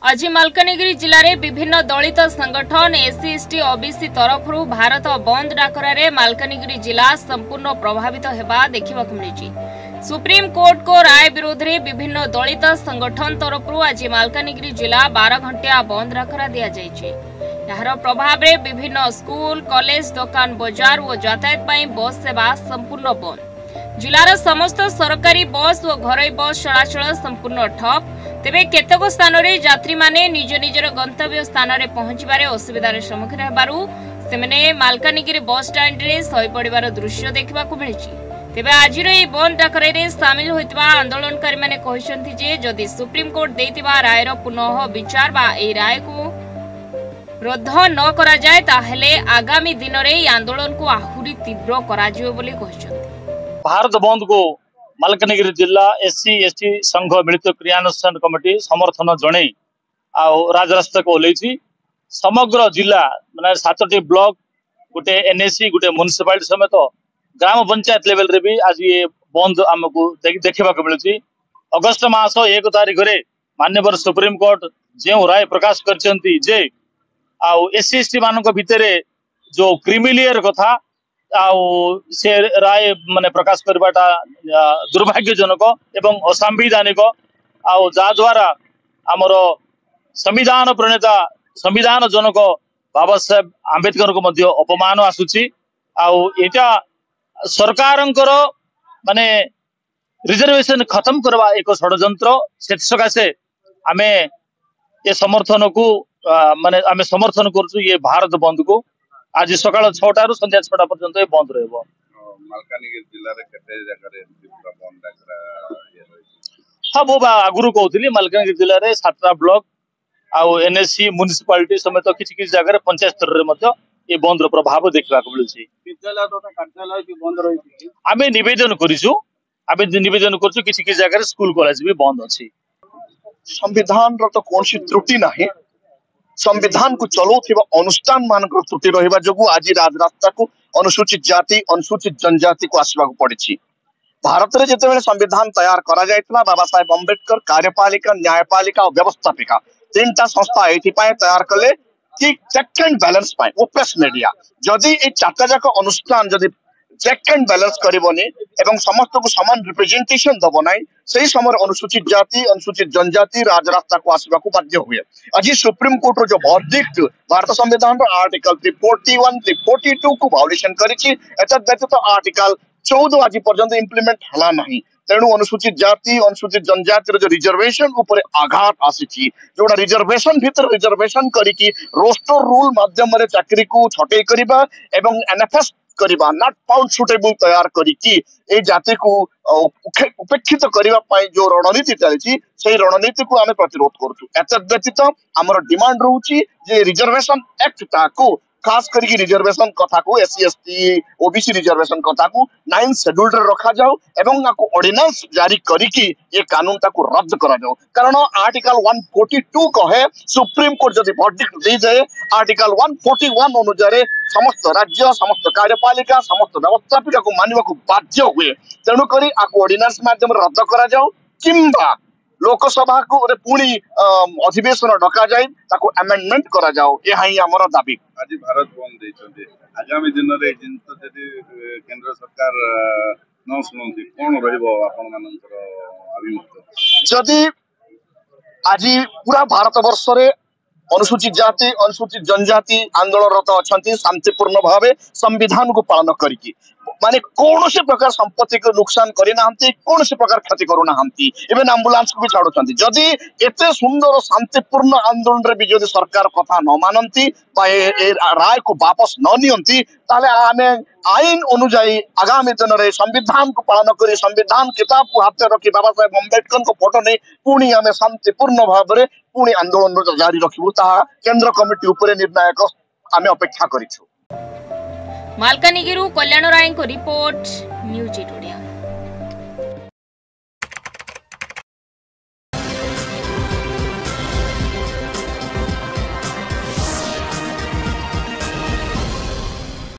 आज मालकानगिरी जिले में विभिन्न दलित संगठन एससी एसटी ओबीसी तरफ भारत बंद डाकरा मालकानगिरी जिला संपूर्ण प्रभावित होगा देखा मिली। सुप्रीम कोर्ट को राय विरोध में विभिन्न दलित संगठन तरफ आज मालकानगिरी जिला 12 घंटिया बंद डाकरा दि जाइए। यार प्रभाव में विभिन्न स्कूल कॉलेज दुकान बाजार और यातायात बस सेवा संपूर्ण बंद। जिलार समस्त सरकारी बस और घरोई बस चलाचल संपूर्ण ठप। तेबे केतक स्थान रे यात्री माने निज निजर गंतव्य स्थान रे पहुंचबारे असुविधार सम्मुखीन हेबारु सेमने मालकानगिरी बस स्टैंड रे सही पड़िबार दृश्य देखा मिली। तेबे आज बंद डाकरा रे सामिल होइतबा आंदोलनकारी माने कहिसंती जे जदि सुप्रीम कोर्ट देइतिबा रायर पुनः विचार बा ए राय को रद्द न करा जाय ताहेले आगामी दिन रे आंदोलन को आहुरी तीव्र करा जिवो बोली कहिसंती। भारत बंद को मालकानगिरी जिला एससी एसटी संघ मिलित क्रियानुष्ठान कमिटी समर्थन जणे राजरास्ता को ओल्लैछि। समग्र जिला माने 7टी ब्लॉक गोटे एनएसी गोटे म्युनिसिपालिटी समेत ग्राम पंचायत लेवल रे भी आज ये बंद आमको देखा मिलुछि। अगस्त मास 1 तारिख रे माननीय सुप्रीम कोर्ट जो राय प्रकाश करछंती जे एससी एसटी मानक भितरे जो क्रिमिलियर कथा से राय माने प्रकाश करवाटा दुर्भाग्यजनक एवं असंवैधानिक द्वारा आमर संविधान प्रणेता संविधान जनक बाबा साहेब आंबेडकर को मध्य अपमान आसुची। एटा सरकारंकर माने रिजर्वेशन खत्म करवा एक षड्यंत्र से सकाशे आमे ये समर्थन को माने आमे समर्थन करछु। ये भारत बंद को आज सकाळ 6टा रु संध्या 6टा पर्यंत बंद रहबो। मालकानगिरी जिल्ला रे केते जगह रे बंद डाकरा हां वो आगुरु कहउतली मालकानगिरी जिल्ला रे 7टा ब्लॉक एनएससी म्युनिसिपालिटी समेत किछि जगह रे पंचायत स्तर रे मध्य ये बंद रो प्रभाव देखबा को मिलछि। विद्यालय तथा कार्यालय भी बंद रहिछि। आमे निवेदन करछु किछि जगह रे स्कूल कॉलेज भी बंद अछि। संविधान रो तो कोनसी त्रुटि नाही। संविधान को चलाउथिबा अनुष्ठान मानकर त्रुटि रहिबा जोगु आज राजरास्ता को अनुसूचित जाति अनुसूचित जनजाति को आसबाक पड़िछि। भारत रे जेतेबेले संविधान तैयार करा जायतला बाबा साहेब अम्बेडकर कार्यपालिका न्यायपालिका और व्यवस्थापिका 3टा संस्था एथि पाए तैयार कले कि चेक एंड बैलेंस पाए ओपेस मीडिया जदि ए 4टा जाक अनुष्ठान जदि चेक एंड बैलेंस करबोनी एवं समस्त को समान रिप्रेजेंटेशन दबो नाही सही समय अनुसूचित जाति अनुसूचित जनजाति राजरास्ता को आसबा को बाध्य हुए। आज सुप्रीम कोर्ट रो जो वर्डिक्ट भारत संविधान रो आर्टिकल 341 342 को वायोलेशन करिछि। एतद व्यतीत आर्टिकल 14 आज पर्यंत इंप्लीमेंट हला नाही। तेणु अनुसूचित जाति अनुसूचित जनजाति रो जो रिजर्वेशन ऊपर आघात आसीछि जोडा रिजर्वेशन भीतर रिजर्वेशन करिकि रोस्टर रूल माध्यम रे चाकरी को छटई करिबा एवं एनएफएस करिबा नॉट फाउंड सुटेबल तैयार करिकि ए जाति को उपेक्षित करिबा पई जो रणनीति चलिछि सेही रणनीति को आमे प्रतिरोध करछु। एतद व्यतीत हमर डिमांड रहउछि जे रिजर्वेशन एक्ट ता को खास करके रिजर्वेशन कथा को एससी एसटी ओबीसी रिजर्वेशन कथा को 9 शेड्यूल रे रखा जाओ एवं आपको ऑर्डिनेंस जारी करिकि ये कानून ताको रद्द करा जाओ। कारण आर्टिकल 142 कहे सुप्रीम कोर्ट जदि वर्डिक्ट दे जाए आर्टिकल 141 अनुसार समस्त राज्य समस्त कार्यपालिका समस्त व्यवस्थापिका को मानिबा को बाध्य हुए। तेणु करी आपको ऑर्डिनेंस माध्यम रद्द करा जाओ किंबा लोकसभा को पुणी अधिवेशन डका जाए ताको अमेंडमेंट करा जाओ। यह ही हमर दाबी। आज भारत बंद देइछन्ते आगामी दिन रे जिंतो जदि केंद्र सरकार न सुनंती कोन रहइबो आपन मानकर अभिमत जदि आज पूरा भारत वर्ष रे अनुसूचित जाति अनुसूचित जनजाति आंदोलनरत अछंती शांतिपूर्ण भावे संविधान को पालन करिकि माने कौन से प्रकार संपत्ति को नुकसान करी नाहंती कौन से प्रकार क्षति करू नाहंती इवन एम्बुलेंस को भी छाड़ुछंती। जदि एते सुंदर शांतिपूर्ण आंदोलन रे भी जदि सरकार कथा न मानंती बा ए राय को वापस न नियंती ताले आमे आईन अनुसार आगामी दिन रे संविधान को पालन करी संविधान किताब को हाथ में रखी बाबा साहेब अम्बेडकर को फोटो नहीं पुणी आमे शांतिपूर्ण भाव रे पुणी आंदोलन जारी रखिबु ता केंद्र कमिटी ऊपर निर्णायक आमे अपेक्षा करिछु। मालकानगिरी कल्याण राय को रिपोर्ट न्यूज 8 ओडिया।